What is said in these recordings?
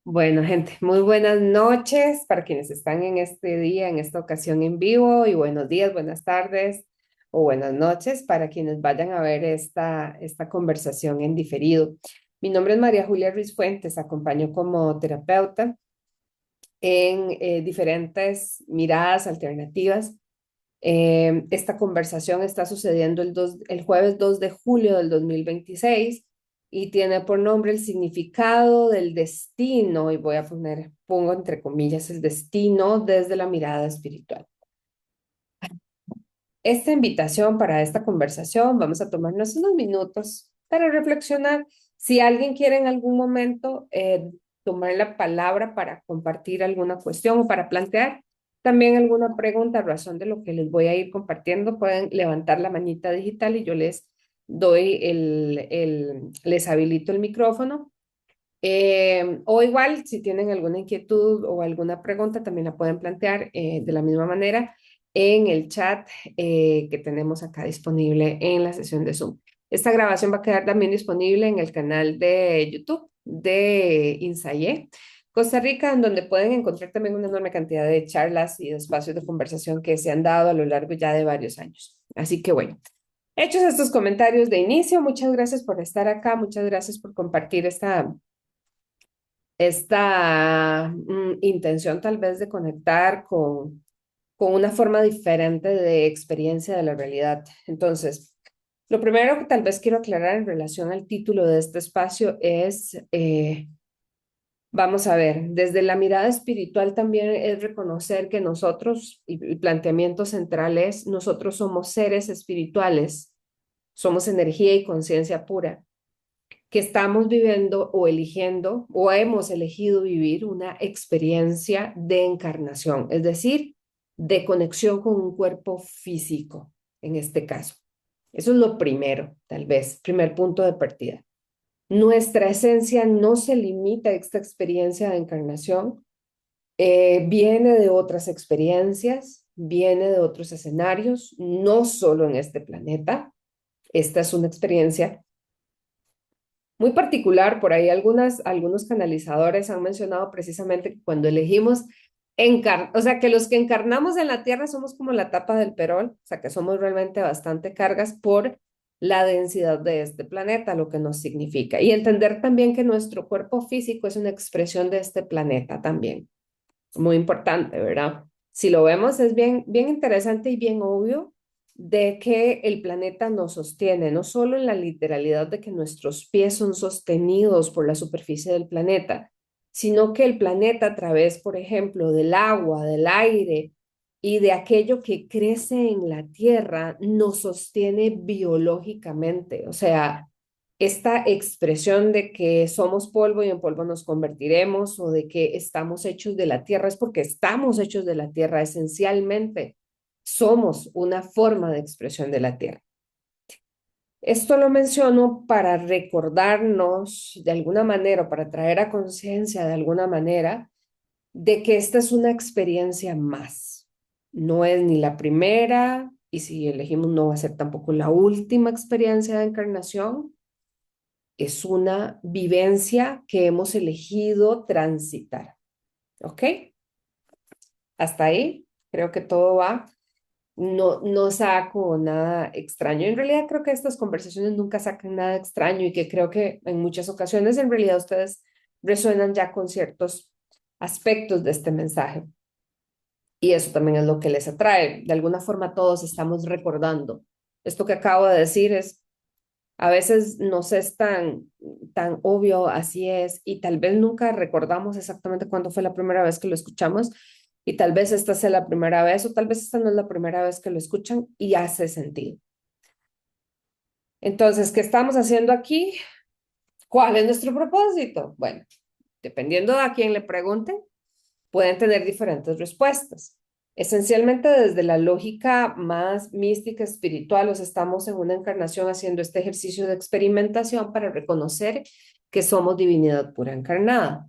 Bueno, gente, muy buenas noches para quienes están en este día, en esta ocasión en vivo, y buenos días, buenas tardes o buenas noches para quienes vayan a ver esta conversación en diferido. Mi nombre es María Julia Ruiz Fuentes, acompaño como terapeuta en diferentes miradas alternativas. Esta conversación está sucediendo el jueves 2 de julio del 2026 y tiene por nombre el significado del destino, y pongo entre comillas, el destino desde la mirada espiritual. Esta invitación para esta conversación, vamos a tomarnos unos minutos para reflexionar. Si alguien quiere en algún momento tomar la palabra para compartir alguna cuestión o para plantear también alguna pregunta a razón de lo que les voy a ir compartiendo, pueden levantar la manita digital y yo les doy les habilito el micrófono. O igual, si tienen alguna inquietud o alguna pregunta, también la pueden plantear de la misma manera en el chat que tenemos acá disponible en la sesión de Zoom. Esta grabación va a quedar también disponible en el canal de YouTube de Insaye Costa Rica, en donde pueden encontrar también una enorme cantidad de charlas y de espacios de conversación que se han dado a lo largo ya de varios años. Así que bueno, hechos estos comentarios de inicio, muchas gracias por estar acá, muchas gracias por compartir esta intención tal vez de conectar con una forma diferente de experiencia de la realidad. Entonces, lo primero que tal vez quiero aclarar en relación al título de este espacio es, vamos a ver, desde la mirada espiritual también es reconocer que nosotros, y el planteamiento central es, nosotros somos seres espirituales, somos energía y conciencia pura que estamos viviendo o eligiendo o hemos elegido vivir una experiencia de encarnación, es decir, de conexión con un cuerpo físico, en este caso. Eso es lo primero, tal vez, primer punto de partida. Nuestra esencia no se limita a esta experiencia de encarnación, viene de otras experiencias, viene de otros escenarios, no solo en este planeta. Esta es una experiencia muy particular. Por ahí algunos canalizadores han mencionado precisamente que cuando elegimos o sea, que los que encarnamos en la Tierra somos como la tapa del perol, o sea, que somos realmente bastante cargas por la densidad de este planeta, lo que nos significa. Y entender también que nuestro cuerpo físico es una expresión de este planeta también. Muy importante, ¿verdad? Si lo vemos es bien interesante y bien obvio de que el planeta nos sostiene, no solo en la literalidad de que nuestros pies son sostenidos por la superficie del planeta, sino que el planeta a través, por ejemplo, del agua, del aire y de aquello que crece en la tierra, nos sostiene biológicamente. O sea, esta expresión de que somos polvo y en polvo nos convertiremos o de que estamos hechos de la tierra es porque estamos hechos de la tierra esencialmente. Somos una forma de expresión de la tierra. Esto lo menciono para recordarnos de alguna manera, para traer a conciencia de alguna manera, de que esta es una experiencia más. No es ni la primera, y si elegimos no va a ser tampoco la última experiencia de encarnación. Es una vivencia que hemos elegido transitar. ¿Ok? Hasta ahí creo que todo va. No saco nada extraño. En realidad creo que estas conversaciones nunca sacan nada extraño y que creo que en muchas ocasiones en realidad ustedes resuenan ya con ciertos aspectos de este mensaje. Y eso también es lo que les atrae. De alguna forma todos estamos recordando. Esto que acabo de decir es a veces nos es tan obvio, así es, y tal vez nunca recordamos exactamente cuándo fue la primera vez que lo escuchamos, y tal vez esta sea la primera vez, o tal vez esta no es la primera vez que lo escuchan, y hace sentido. Entonces, ¿qué estamos haciendo aquí? ¿Cuál es nuestro propósito? Bueno, dependiendo a quién le pregunten, pueden tener diferentes respuestas. Esencialmente desde la lógica más mística, espiritual, os estamos en una encarnación haciendo este ejercicio de experimentación para reconocer que somos divinidad pura encarnada,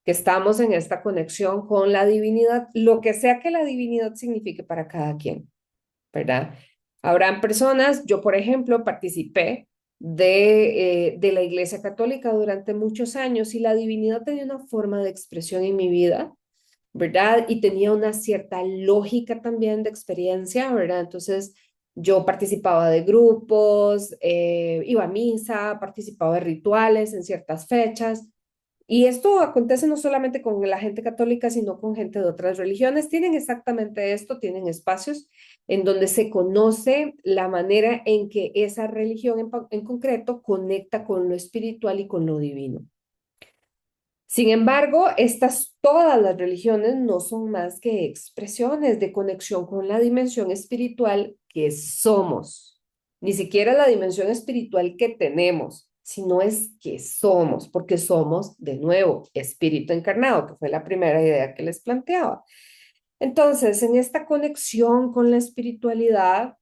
que estamos en esta conexión con la divinidad, lo que sea que la divinidad signifique para cada quien, ¿verdad? Habrán personas, yo por ejemplo participé de la Iglesia Católica durante muchos años y la divinidad tenía una forma de expresión en mi vida, ¿verdad? Y tenía una cierta lógica también de experiencia, ¿verdad? Entonces yo participaba de grupos, iba a misa, participaba de rituales en ciertas fechas. Y esto acontece no solamente con la gente católica, sino con gente de otras religiones. Tienen exactamente esto, tienen espacios en donde se conoce la manera en que esa religión en concreto conecta con lo espiritual y con lo divino. Sin embargo, todas las religiones no son más que expresiones de conexión con la dimensión espiritual que somos. Ni siquiera la dimensión espiritual que tenemos, sino es que somos, porque somos, de nuevo, espíritu encarnado, que fue la primera idea que les planteaba. Entonces, en esta conexión con la espiritualidad,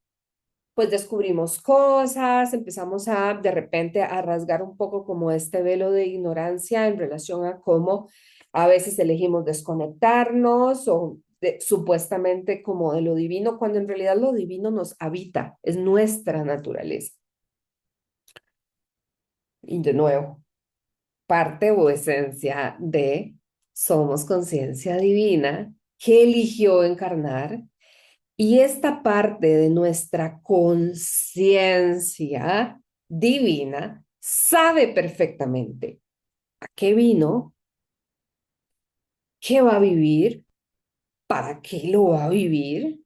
pues descubrimos cosas, empezamos de repente a rasgar un poco como este velo de ignorancia en relación a cómo a veces elegimos desconectarnos o supuestamente como de lo divino, cuando en realidad lo divino nos habita, es nuestra naturaleza. Y de nuevo, parte o esencia de somos conciencia divina que eligió encarnar. Y esta parte de nuestra conciencia divina sabe perfectamente a qué vino, qué va a vivir, para qué lo va a vivir.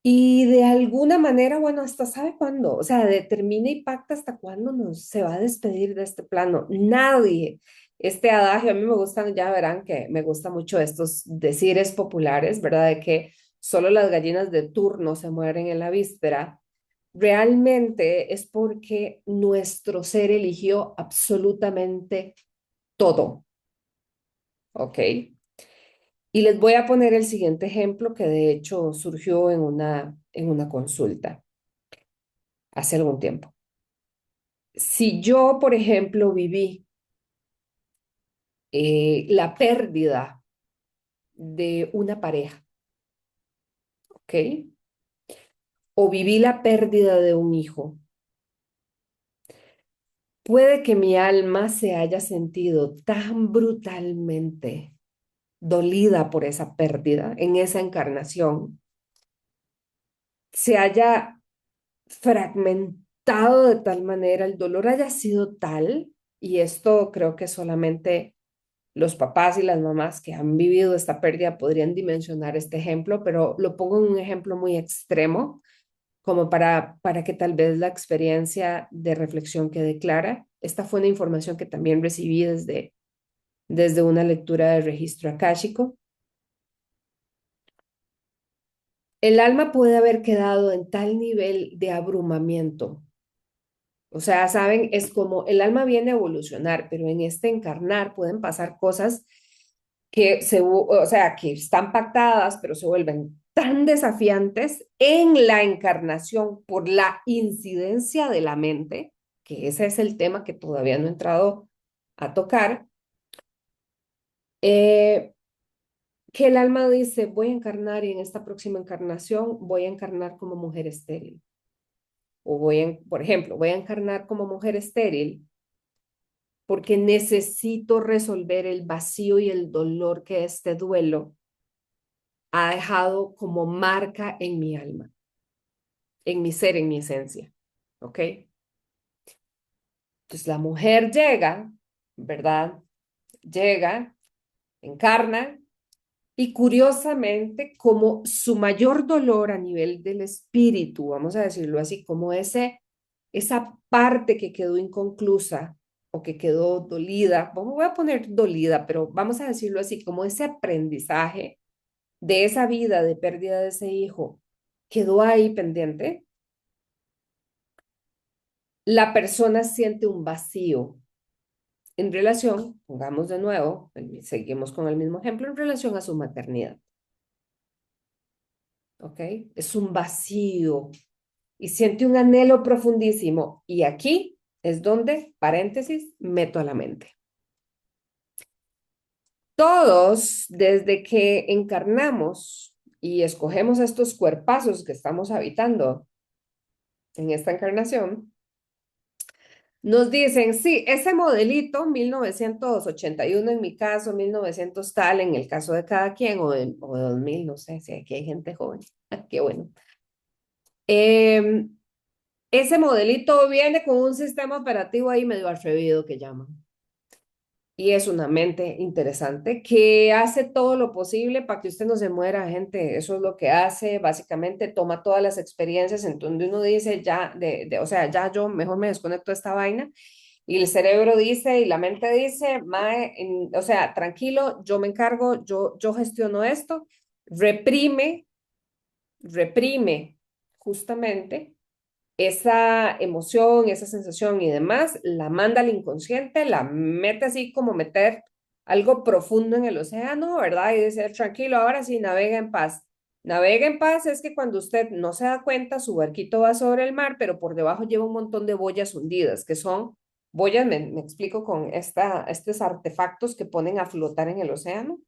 Y de alguna manera, bueno, hasta sabe cuándo, o sea, determina y pacta hasta cuándo se va a despedir de este plano. Nadie, este adagio, a mí me gustan, ya verán que me gustan mucho estos decires populares, ¿verdad? De que solo las gallinas de turno se mueren en la víspera. Realmente es porque nuestro ser eligió absolutamente todo, ¿ok? Y les voy a poner el siguiente ejemplo que de hecho surgió en una consulta hace algún tiempo. Si yo, por ejemplo, viví la pérdida de una pareja, ¿ok? O viví la pérdida de un hijo, puede que mi alma se haya sentido tan brutalmente dolida por esa pérdida en esa encarnación, se haya fragmentado de tal manera, el dolor haya sido tal, y esto creo que solamente los papás y las mamás que han vivido esta pérdida podrían dimensionar este ejemplo, pero lo pongo en un ejemplo muy extremo, como para que tal vez la experiencia de reflexión quede clara. Esta fue una información que también recibí desde una lectura de registro akáshico. El alma puede haber quedado en tal nivel de abrumamiento. O sea, saben, es como el alma viene a evolucionar, pero en este encarnar pueden pasar cosas o sea, que están pactadas, pero se vuelven tan desafiantes en la encarnación por la incidencia de la mente, que ese es el tema que todavía no he entrado a tocar, eh, que el alma dice, voy a encarnar y en esta próxima encarnación voy a encarnar como mujer estéril. O por ejemplo, voy a encarnar como mujer estéril porque necesito resolver el vacío y el dolor que este duelo ha dejado como marca en mi alma, en mi ser, en mi esencia. ¿Ok? Entonces la mujer llega, ¿verdad? Llega, encarna y curiosamente como su mayor dolor a nivel del espíritu, vamos a decirlo así, como esa parte que quedó inconclusa o que quedó dolida, voy a poner dolida, pero vamos a decirlo así, como ese aprendizaje de esa vida de pérdida de ese hijo quedó ahí pendiente, la persona siente un vacío en relación, pongamos de nuevo, seguimos con el mismo ejemplo, en relación a su maternidad, ¿ok? Es un vacío y siente un anhelo profundísimo. Y aquí es donde, paréntesis, meto a la mente. Todos, desde que encarnamos y escogemos estos cuerpazos que estamos habitando en esta encarnación, Nos dicen, sí, ese modelito, 1981 en mi caso, 1900 tal en el caso de cada quien, o de 2000, no sé si aquí hay gente joven. Qué bueno. Em, Ese modelito viene con un sistema operativo ahí medio atrevido que llaman. Y es una mente interesante que hace todo lo posible para que usted no se muera, gente. Eso es lo que hace. Básicamente toma todas las experiencias en donde uno dice, ya, o sea, ya yo mejor me desconecto de esta vaina. Y el cerebro dice y la mente dice, mae, o sea, tranquilo, yo me encargo, yo gestiono esto. Reprime, reprime justamente esa emoción, esa sensación y demás, la manda al inconsciente, la mete así como meter algo profundo en el océano, ¿verdad? Y dice, tranquilo, ahora sí, navega en paz. Navega en paz es que cuando usted no se da cuenta, su barquito va sobre el mar, pero por debajo lleva un montón de boyas hundidas, que son boyas, me explico, con estos artefactos que ponen a flotar en el océano.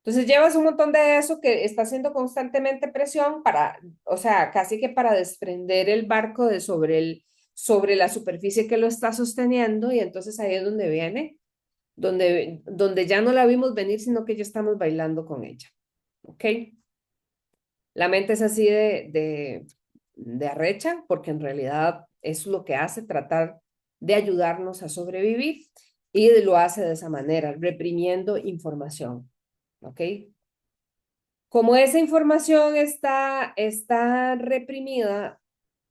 Entonces llevas un montón de eso que está haciendo constantemente presión para, o sea, casi que para desprender el barco de sobre la superficie que lo está sosteniendo y entonces ahí es donde viene, donde ya no la vimos venir, sino que ya estamos bailando con ella, ¿ok? La mente es así de arrecha porque en realidad es lo que hace tratar de ayudarnos a sobrevivir y lo hace de esa manera, reprimiendo información, ¿ok? Como esa información está reprimida,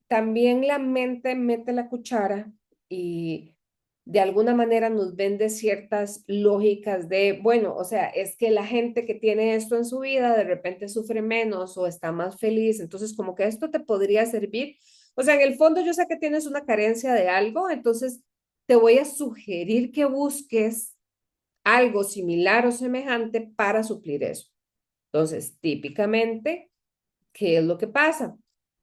también la mente mete la cuchara y de alguna manera nos vende ciertas lógicas de, bueno, o sea, es que la gente que tiene esto en su vida de repente sufre menos o está más feliz, entonces como que esto te podría servir. O sea, en el fondo yo sé que tienes una carencia de algo, entonces te voy a sugerir que busques algo similar o semejante para suplir eso. Entonces, típicamente, ¿qué es lo que pasa?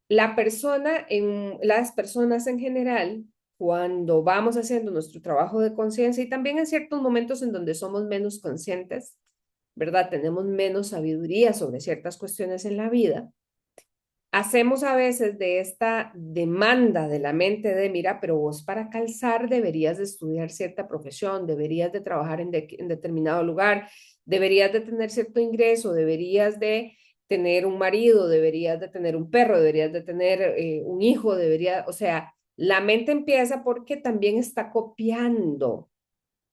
Las personas en general, cuando vamos haciendo nuestro trabajo de conciencia y también en ciertos momentos en donde somos menos conscientes, ¿verdad? Tenemos menos sabiduría sobre ciertas cuestiones en la vida, hacemos a veces de esta demanda de la mente de, mira, pero vos para calzar deberías de estudiar cierta profesión, deberías de trabajar en determinado lugar, deberías de tener cierto ingreso, deberías de tener un marido, deberías de tener un perro, deberías de tener un hijo, o sea, la mente empieza porque también está copiando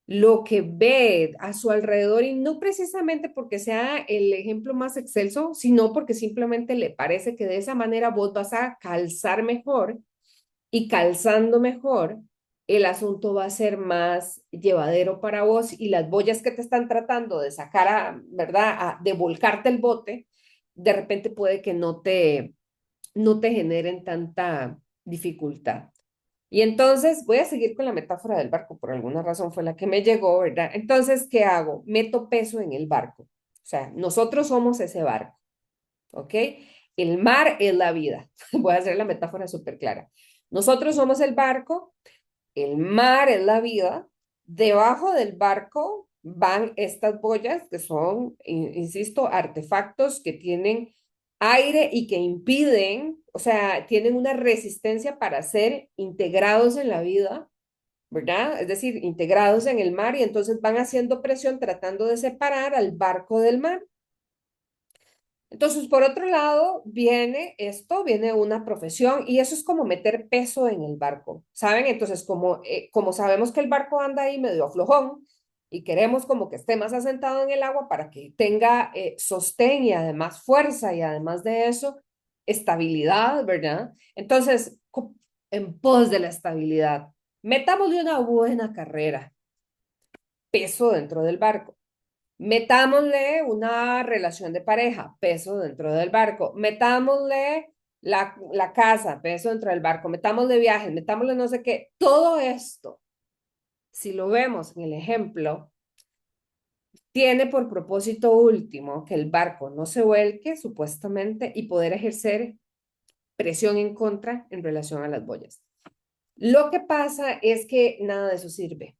lo que ve a su alrededor y no precisamente porque sea el ejemplo más excelso, sino porque simplemente le parece que de esa manera vos vas a calzar mejor y calzando mejor, el asunto va a ser más llevadero para vos y las boyas que te están tratando de sacar ¿verdad? De volcarte el bote, de repente puede que no te generen tanta dificultad. Y entonces voy a seguir con la metáfora del barco, por alguna razón fue la que me llegó, ¿verdad? Entonces, ¿qué hago? Meto peso en el barco. O sea, nosotros somos ese barco, ¿ok? El mar es la vida. Voy a hacer la metáfora súper clara. Nosotros somos el barco, el mar es la vida. Debajo del barco van estas boyas que son, insisto, artefactos que tienen aire y que impiden, o sea, tienen una resistencia para ser integrados en la vida, ¿verdad? Es decir, integrados en el mar y entonces van haciendo presión tratando de separar al barco del mar. Entonces, por otro lado, viene una profesión y eso es como meter peso en el barco, ¿saben? Entonces, como sabemos que el barco anda ahí medio flojón y queremos como que esté más asentado en el agua para que tenga sostén y además fuerza y además de eso, estabilidad, ¿verdad? Entonces, en pos de la estabilidad, metámosle una buena carrera, peso dentro del barco. Metámosle una relación de pareja, peso dentro del barco. Metámosle la casa, peso dentro del barco. Metámosle viajes, metámosle no sé qué. Todo esto, si lo vemos en el ejemplo, tiene por propósito último que el barco no se vuelque, supuestamente, y poder ejercer presión en contra en relación a las boyas. Lo que pasa es que nada de eso sirve.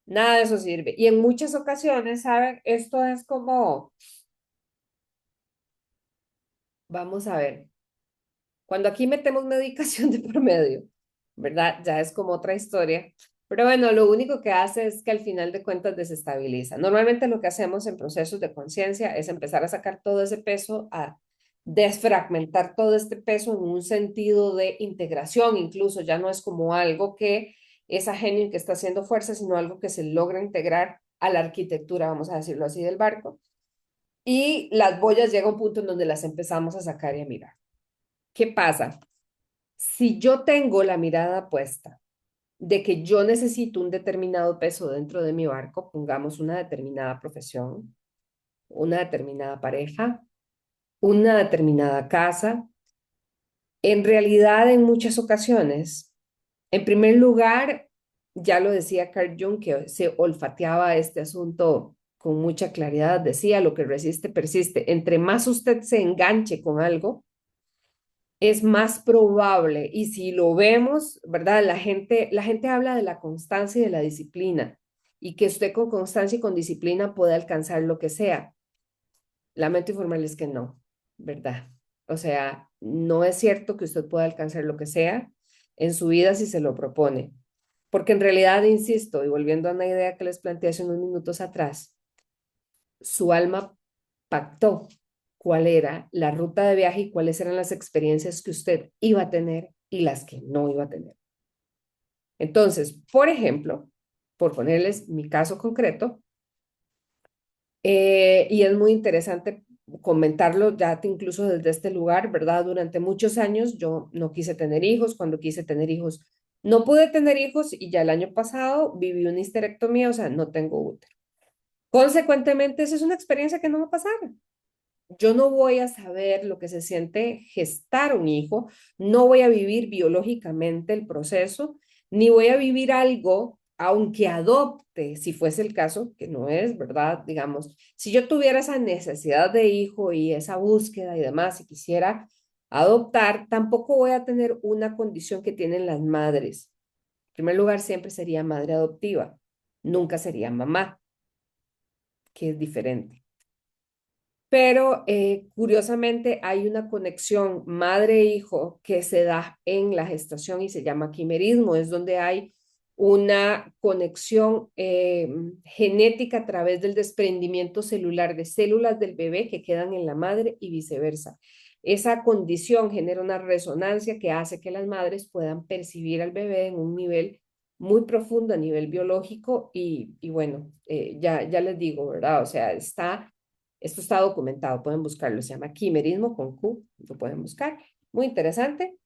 Nada de eso sirve. Y en muchas ocasiones, ¿saben? Esto es como, vamos a ver, cuando aquí metemos medicación de por medio, ¿verdad? Ya es como otra historia. Pero bueno, lo único que hace es que al final de cuentas desestabiliza. Normalmente lo que hacemos en procesos de conciencia es empezar a sacar todo ese peso, a desfragmentar todo este peso en un sentido de integración, incluso ya no es como algo que es ajeno y que está haciendo fuerza, sino algo que se logra integrar a la arquitectura, vamos a decirlo así, del barco. Y las boyas llega a un punto en donde las empezamos a sacar y a mirar. ¿Qué pasa? Si yo tengo la mirada puesta de que yo necesito un determinado peso dentro de mi barco, pongamos una determinada profesión, una determinada pareja, una determinada casa, en realidad en muchas ocasiones, en primer lugar, ya lo decía Carl Jung, que se olfateaba este asunto con mucha claridad, decía, lo que resiste persiste. Entre más usted se enganche con algo, es más probable, y si lo vemos, ¿verdad? La gente habla de la constancia y de la disciplina, y que usted con constancia y con disciplina puede alcanzar lo que sea. Lamento informarles que no, ¿verdad? O sea, no es cierto que usted pueda alcanzar lo que sea en su vida si se lo propone, porque en realidad, insisto, y volviendo a una idea que les planteé hace unos minutos atrás, su alma pactó cuál era la ruta de viaje y cuáles eran las experiencias que usted iba a tener y las que no iba a tener. Entonces, por ejemplo, por ponerles mi caso concreto, y es muy interesante comentarlo ya incluso desde este lugar, ¿verdad? Durante muchos años yo no quise tener hijos, cuando quise tener hijos no pude tener hijos y ya el año pasado viví una histerectomía, o sea, no tengo útero. Consecuentemente, esa es una experiencia que no va a pasar. Yo no voy a saber lo que se siente gestar un hijo, no voy a vivir biológicamente el proceso, ni voy a vivir algo, aunque adopte, si fuese el caso, que no es, ¿verdad? Digamos, si yo tuviera esa necesidad de hijo y esa búsqueda y demás, y quisiera adoptar, tampoco voy a tener una condición que tienen las madres. En primer lugar, siempre sería madre adoptiva, nunca sería mamá, que es diferente. Pero curiosamente hay una conexión madre-hijo que se da en la gestación y se llama quimerismo, es donde hay una conexión genética a través del desprendimiento celular de células del bebé que quedan en la madre y viceversa. Esa condición genera una resonancia que hace que las madres puedan percibir al bebé en un nivel muy profundo a nivel biológico y bueno, ya les digo, ¿verdad? O sea, esto está documentado, pueden buscarlo, se llama quimerismo con Q, lo pueden buscar, muy interesante,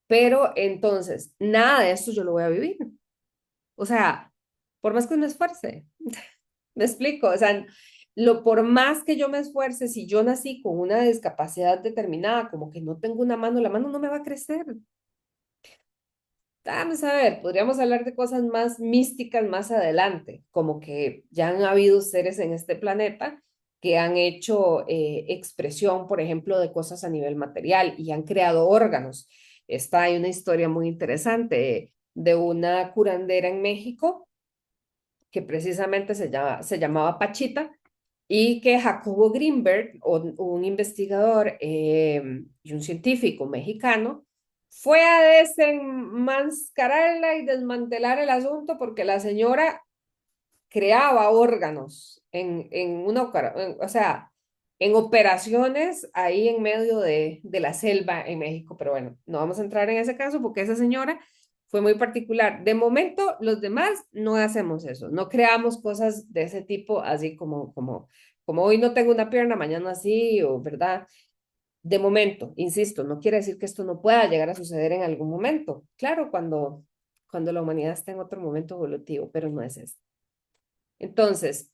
pero entonces, nada de esto yo lo voy a vivir, o sea, por más que me esfuerce, me explico, o sea, por más que yo me esfuerce, si yo nací con una discapacidad determinada, como que no tengo una mano, la mano no me va a crecer. Vamos a ver, podríamos hablar de cosas más místicas más adelante, como que ya han habido seres en este planeta que han hecho expresión, por ejemplo, de cosas a nivel material y han creado órganos. Hay una historia muy interesante de una curandera en México que precisamente se llamaba Pachita y que Jacobo Greenberg, un investigador y un científico mexicano, fue a desenmascararla y desmantelar el asunto porque la señora creaba órganos o sea, en operaciones ahí en medio de la selva en México. Pero bueno, no vamos a entrar en ese caso porque esa señora fue muy particular. De momento, los demás no hacemos eso, no creamos cosas de ese tipo, así como hoy no tengo una pierna, mañana sí, o verdad. De momento, insisto, no quiere decir que esto no pueda llegar a suceder en algún momento. Claro, cuando la humanidad está en otro momento evolutivo, pero no es este. Entonces,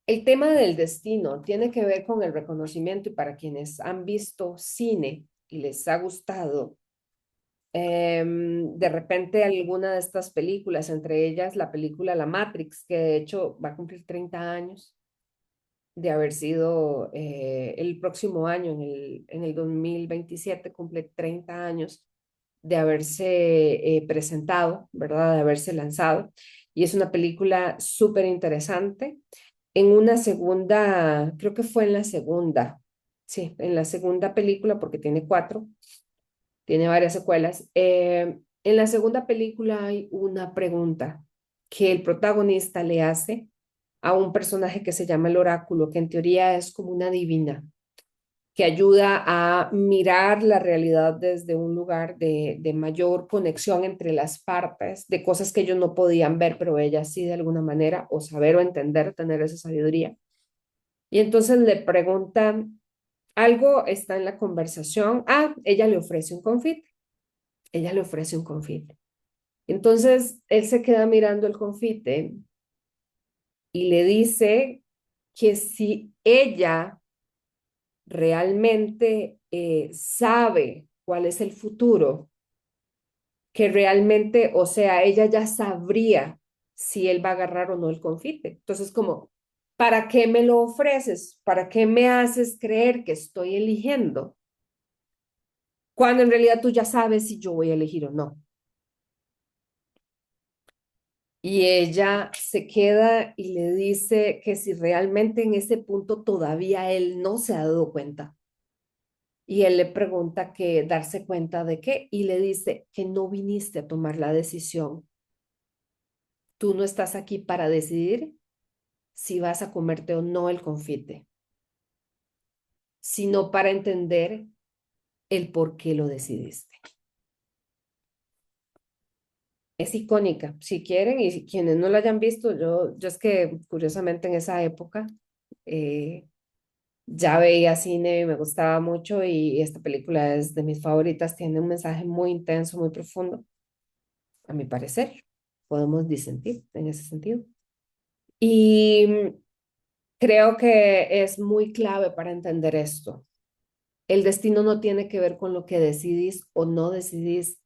el tema del destino tiene que ver con el reconocimiento y para quienes han visto cine y les ha gustado, de repente alguna de estas películas, entre ellas la película La Matrix, que de hecho va a cumplir 30 años de haber sido el próximo año, en el 2027, cumple 30 años de haberse presentado, ¿verdad? De haberse lanzado. Y es una película súper interesante. En una segunda, creo que fue en la segunda, sí, en la segunda película, porque tiene cuatro, tiene varias secuelas. En la segunda película hay una pregunta que el protagonista le hace a un personaje que se llama el oráculo, que en teoría es como una divina, que ayuda a mirar la realidad desde un lugar de mayor conexión entre las partes, de cosas que ellos no podían ver, pero ella sí de alguna manera, o saber o entender, tener esa sabiduría. Y entonces le preguntan, algo está en la conversación, ella le ofrece un confite, ella le ofrece un confite. Entonces él se queda mirando el confite y le dice que si ella realmente sabe cuál es el futuro, que realmente, o sea, ella ya sabría si él va a agarrar o no el confite. Entonces, como, ¿para qué me lo ofreces? ¿Para qué me haces creer que estoy eligiendo? Cuando en realidad tú ya sabes si yo voy a elegir o no. Y ella se queda y le dice que si realmente en ese punto todavía él no se ha dado cuenta. Y él le pregunta que darse cuenta de qué y le dice que no viniste a tomar la decisión. Tú no estás aquí para decidir si vas a comerte o no el confite, sino para entender el por qué lo decidiste. Es icónica, si quieren, y si quienes no la hayan visto, yo es que curiosamente en esa época eh, ya veía cine y me gustaba mucho y esta película es de mis favoritas, tiene un mensaje muy intenso, muy profundo, a mi parecer. Podemos disentir en ese sentido. Y creo que es muy clave para entender esto. El destino no tiene que ver con lo que decidís o no decidís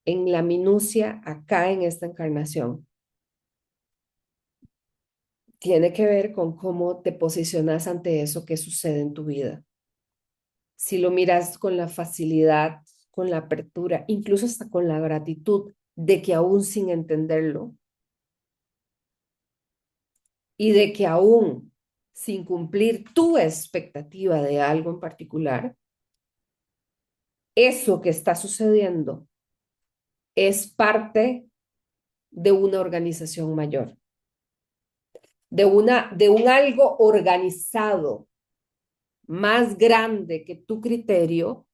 en la minucia acá en esta encarnación. Tiene que ver con cómo te posicionas ante eso que sucede en tu vida. Si lo miras con la facilidad, con la apertura, incluso hasta con la gratitud de que aún sin entenderlo y de que aún sin cumplir tu expectativa de algo en particular, eso que está sucediendo es parte de una organización mayor, de un algo organizado más grande que tu criterio,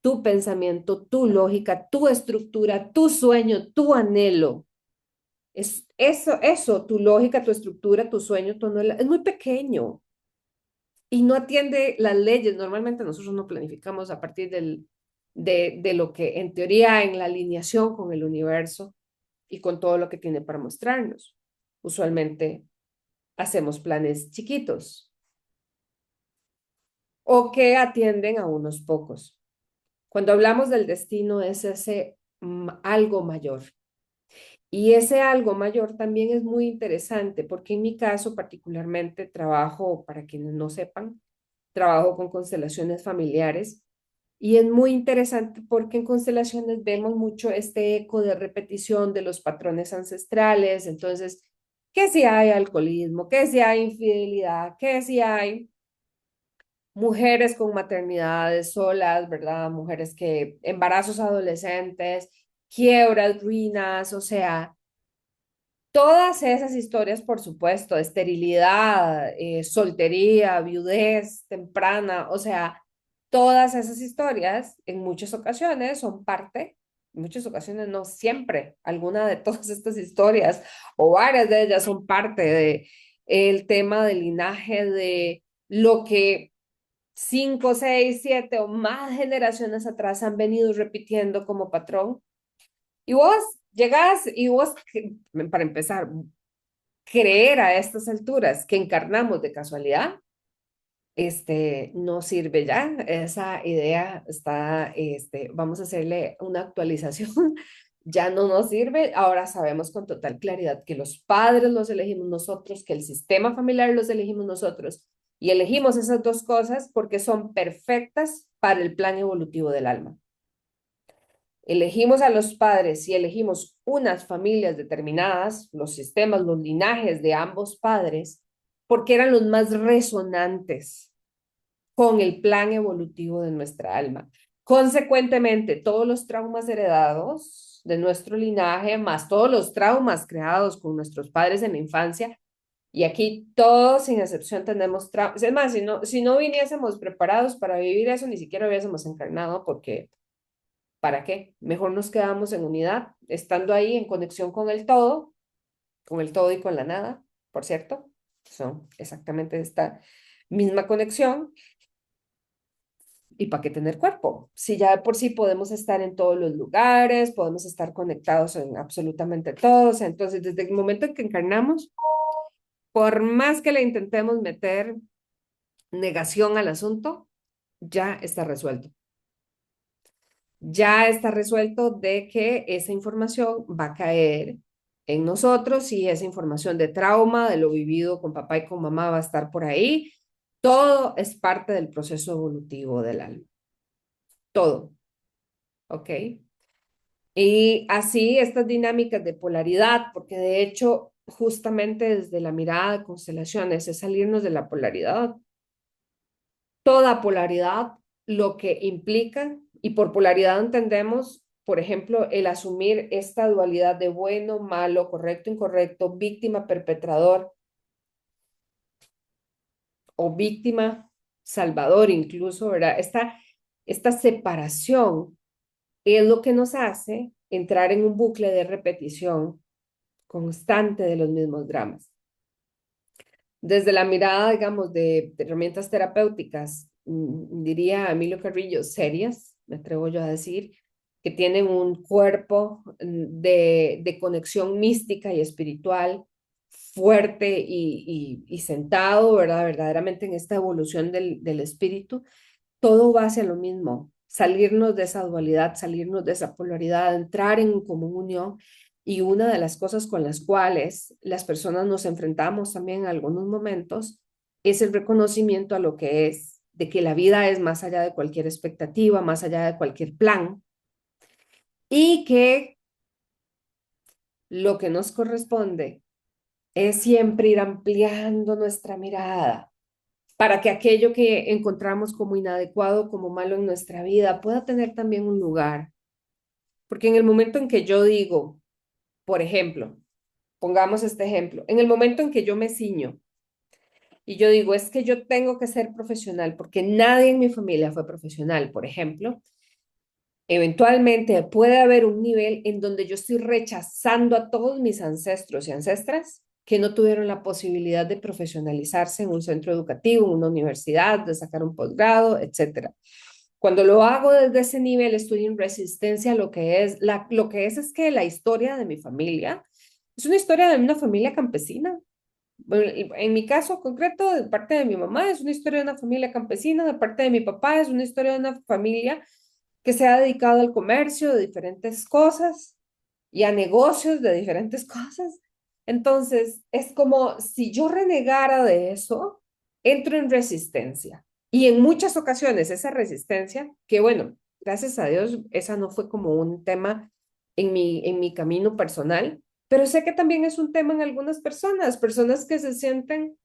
tu pensamiento, tu lógica, tu estructura, tu sueño, tu anhelo. Es eso, tu lógica, tu estructura, tu sueño, tu anhelo, es muy pequeño y no atiende las leyes. Normalmente nosotros no planificamos a partir de lo que en teoría en la alineación con el universo y con todo lo que tiene para mostrarnos. Usualmente hacemos planes chiquitos o que atienden a unos pocos. Cuando hablamos del destino es ese algo mayor. Y ese algo mayor también es muy interesante porque en mi caso particularmente trabajo, para quienes no sepan, trabajo con constelaciones familiares y es muy interesante porque en constelaciones vemos mucho este eco de repetición de los patrones ancestrales. Entonces, que si hay alcoholismo, que si hay infidelidad, que si hay mujeres con maternidades solas, ¿verdad? Mujeres que, embarazos adolescentes, quiebras, ruinas, o sea, todas esas historias, por supuesto, esterilidad, soltería, viudez temprana, o sea, todas esas historias en muchas ocasiones son parte, en muchas ocasiones no siempre, alguna de todas estas historias o varias de ellas son parte de el tema del linaje de lo que 5, 6, 7 o más generaciones atrás han venido repitiendo como patrón. Y vos llegás y vos, para empezar, creer a estas alturas que encarnamos de casualidad, no sirve ya. Esa idea está, vamos a hacerle una actualización. Ya no nos sirve. Ahora sabemos con total claridad que los padres los elegimos nosotros, que el sistema familiar los elegimos nosotros. Y elegimos esas dos cosas porque son perfectas para el plan evolutivo del alma. Elegimos a los padres y elegimos unas familias determinadas, los sistemas, los linajes de ambos padres, porque eran los más resonantes con el plan evolutivo de nuestra alma, Consecuentemente, todos los traumas heredados de nuestro linaje, más todos los traumas creados con nuestros padres en la infancia, y aquí todos sin excepción tenemos traumas. Es más, si no viniésemos preparados para vivir eso, ni siquiera hubiésemos encarnado, porque ¿para qué? Mejor nos quedamos en unidad, estando ahí en conexión con el todo y con la nada, por cierto, son exactamente esta misma conexión. ¿Y para qué tener cuerpo? Si ya de por sí podemos estar en todos los lugares, podemos estar conectados en absolutamente todos, entonces desde el momento en que encarnamos, por más que le intentemos meter negación al asunto, ya está resuelto. Ya está resuelto de que esa información va a caer en nosotros y esa información de trauma, de lo vivido con papá y con mamá va a estar por ahí. Todo es parte del proceso evolutivo del alma. Todo, ¿ok? Y así estas dinámicas de polaridad, porque de hecho, justamente desde la mirada de constelaciones es salirnos de la polaridad. Toda polaridad lo que implica, y por polaridad entendemos, por ejemplo, el asumir esta dualidad de bueno, malo, correcto, incorrecto, víctima, perpetrador o víctima, salvador incluso, ¿verdad? Esta separación es lo que nos hace entrar en un bucle de repetición constante de los mismos dramas. Desde la mirada, digamos, de herramientas terapéuticas, diría Emilio Carrillo, serias, me atrevo yo a decir, que tienen un cuerpo de conexión mística y espiritual fuerte y sentado, ¿verdad? Verdaderamente en esta evolución del espíritu, todo va hacia lo mismo, salirnos de esa dualidad, salirnos de esa polaridad, entrar en común unión. Y una de las cosas con las cuales las personas nos enfrentamos también en algunos momentos es el reconocimiento a lo que es, de que la vida es más allá de cualquier expectativa, más allá de cualquier plan, y que lo que nos corresponde es siempre ir ampliando nuestra mirada para que aquello que encontramos como inadecuado, como malo en nuestra vida, pueda tener también un lugar. Porque en el momento en que yo digo, por ejemplo, pongamos este ejemplo, en el momento en que yo me ciño y yo digo, es que yo tengo que ser profesional porque nadie en mi familia fue profesional, por ejemplo, eventualmente puede haber un nivel en donde yo estoy rechazando a todos mis ancestros y ancestras que no tuvieron la posibilidad de profesionalizarse en un centro educativo, en una universidad, de sacar un posgrado, etcétera. Cuando lo hago desde ese nivel, estoy en resistencia a lo que es, lo que es que la historia de mi familia es una historia de una familia campesina. Bueno, en mi caso concreto, de parte de mi mamá, es una historia de una familia campesina, de parte de mi papá, es una historia de una familia que se ha dedicado al comercio de diferentes cosas y a negocios de diferentes cosas. Entonces, es como si yo renegara de eso, entro en resistencia. Y en muchas ocasiones esa resistencia, que bueno, gracias a Dios, esa no fue como un tema en mi camino personal, pero sé que también es un tema en algunas personas, personas que se sienten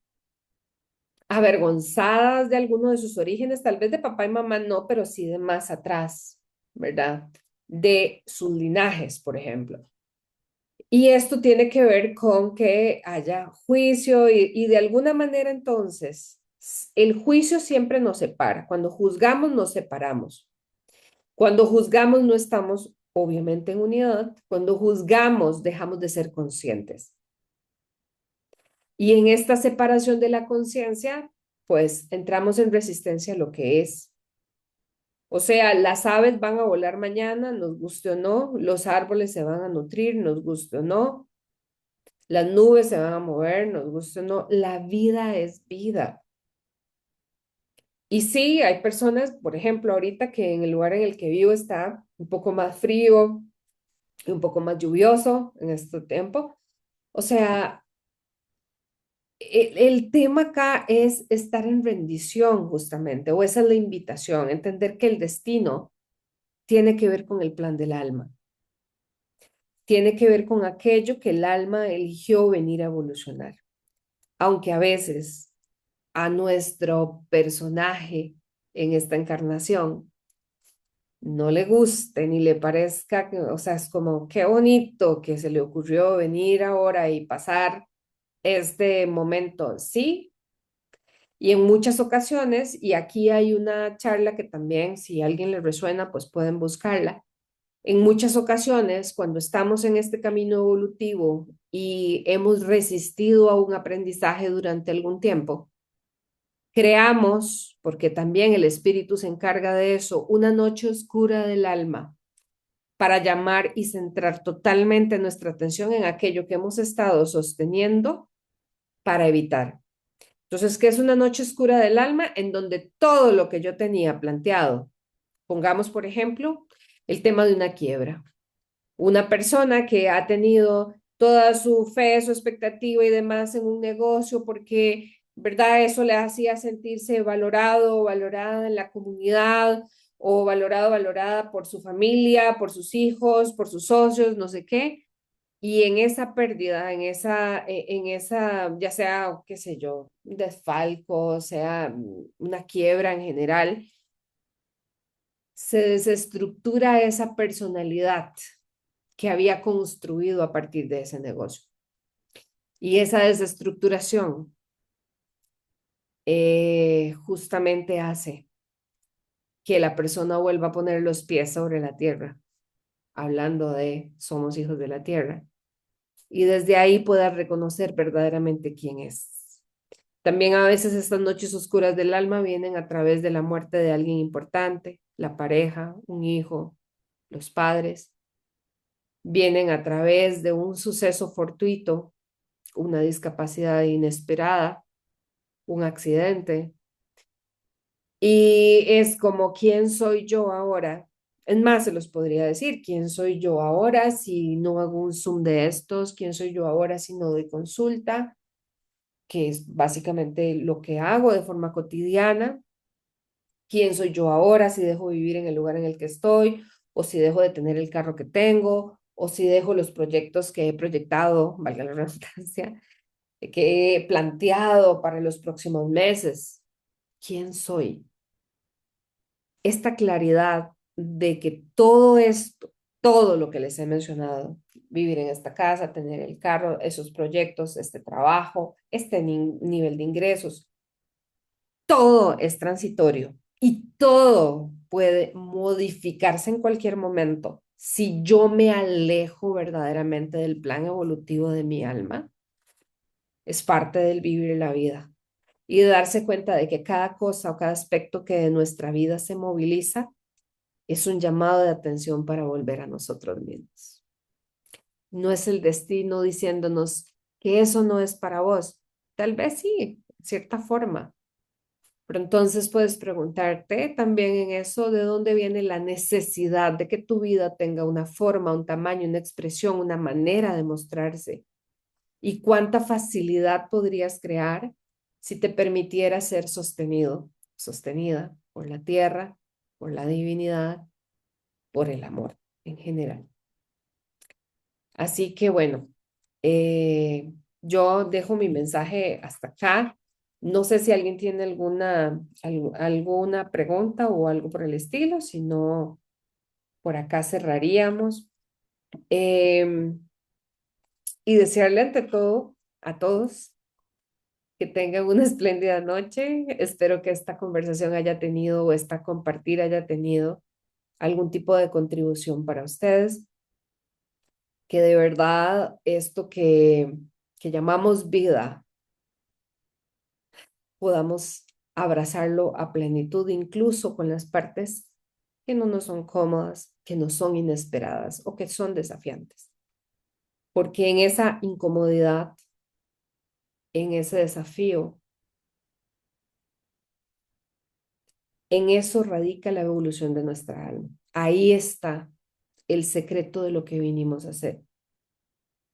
avergonzadas de alguno de sus orígenes, tal vez de papá y mamá no, pero sí de más atrás, ¿verdad? De sus linajes, por ejemplo. Y esto tiene que ver con que haya juicio y de alguna manera entonces el juicio siempre nos separa. Cuando juzgamos nos separamos. Cuando juzgamos no estamos obviamente en unidad. Cuando juzgamos dejamos de ser conscientes. Y en esta separación de la conciencia, pues entramos en resistencia a lo que es. O sea, las aves van a volar mañana, nos guste o no, los árboles se van a nutrir, nos guste o no, las nubes se van a mover, nos guste o no, la vida es vida. Y sí, hay personas, por ejemplo, ahorita que en el lugar en el que vivo está un poco más frío y un poco más lluvioso en este tiempo. O sea, el tema acá es estar en rendición justamente, o esa es la invitación, entender que el destino tiene que ver con el plan del alma, tiene que ver con aquello que el alma eligió venir a evolucionar, aunque a veces a nuestro personaje en esta encarnación no le guste ni le parezca, o sea, es como qué bonito que se le ocurrió venir ahora y pasar este momento, sí. Y en muchas ocasiones, y aquí hay una charla que también, si a alguien le resuena, pues pueden buscarla. En muchas ocasiones, cuando estamos en este camino evolutivo y hemos resistido a un aprendizaje durante algún tiempo, creamos, porque también el espíritu se encarga de eso, una noche oscura del alma para llamar y centrar totalmente nuestra atención en aquello que hemos estado sosteniendo para evitar. Entonces, ¿qué es una noche oscura del alma? En donde todo lo que yo tenía planteado, pongamos por ejemplo el tema de una quiebra. Una persona que ha tenido toda su fe, su expectativa y demás en un negocio porque, ¿verdad? Eso le hacía sentirse valorado o valorada en la comunidad o valorado, valorada por su familia, por sus hijos, por sus socios, no sé qué. Y en esa pérdida, en esa, ya sea, qué sé yo, un desfalco, sea una quiebra en general, se desestructura esa personalidad que había construido a partir de ese negocio. Y esa desestructuración justamente hace que la persona vuelva a poner los pies sobre la tierra, hablando de somos hijos de la tierra, y desde ahí pueda reconocer verdaderamente quién es. También a veces estas noches oscuras del alma vienen a través de la muerte de alguien importante, la pareja, un hijo, los padres, vienen a través de un suceso fortuito, una discapacidad inesperada, un accidente. Y es como, ¿quién soy yo ahora? Es más, se los podría decir, ¿quién soy yo ahora si no hago un Zoom de estos? ¿Quién soy yo ahora si no doy consulta? Que es básicamente lo que hago de forma cotidiana. ¿Quién soy yo ahora si dejo vivir en el lugar en el que estoy? O si dejo de tener el carro que tengo, o si dejo los proyectos que he proyectado, valga la redundancia, que he planteado para los próximos meses. ¿Quién soy? Esta claridad de que todo esto, todo lo que les he mencionado, vivir en esta casa, tener el carro, esos proyectos, este trabajo, este nivel de ingresos, todo es transitorio y todo puede modificarse en cualquier momento si yo me alejo verdaderamente del plan evolutivo de mi alma. Es parte del vivir la vida y de darse cuenta de que cada cosa o cada aspecto que de nuestra vida se moviliza es un llamado de atención para volver a nosotros mismos. No es el destino diciéndonos que eso no es para vos. Tal vez sí, de cierta forma. Pero entonces puedes preguntarte también en eso de dónde viene la necesidad de que tu vida tenga una forma, un tamaño, una expresión, una manera de mostrarse. Y cuánta facilidad podrías crear si te permitiera ser sostenido, sostenida por la tierra, por la divinidad, por el amor en general. Así que bueno, yo dejo mi mensaje hasta acá. No sé si alguien tiene alguna pregunta o algo por el estilo, si no, por acá cerraríamos. Em, y desearle ante todo a todos que tengan una espléndida noche. Espero que esta conversación haya tenido o esta compartir haya tenido algún tipo de contribución para ustedes, que de verdad esto que llamamos vida podamos abrazarlo a plenitud, incluso con las partes que no nos son cómodas, que no son inesperadas o que son desafiantes. Porque en esa incomodidad, en ese desafío, en eso radica la evolución de nuestra alma. Ahí está el secreto de lo que vinimos a hacer.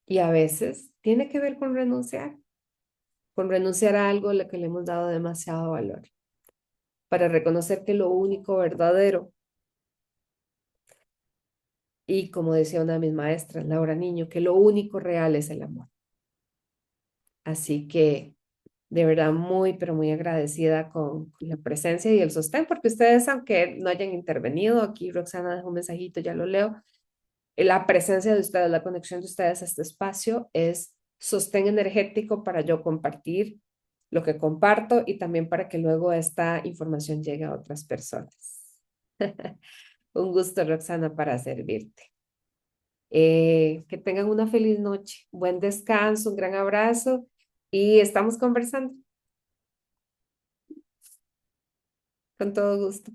Y a veces tiene que ver con renunciar a algo a lo que le hemos dado demasiado valor, para reconocer que lo único verdadero, y como decía una de mis maestras, Laura Niño, que lo único real es el amor. Así que De verdad, muy, pero muy agradecida con la presencia y el sostén, porque ustedes, aunque no hayan intervenido, aquí Roxana dejó un mensajito, ya lo leo, la presencia de ustedes, la conexión de ustedes a este espacio es sostén energético para yo compartir lo que comparto y también para que luego esta información llegue a otras personas. Un gusto, Roxana, para servirte. Que tengan una feliz noche, buen descanso, un gran abrazo y estamos conversando con todo gusto.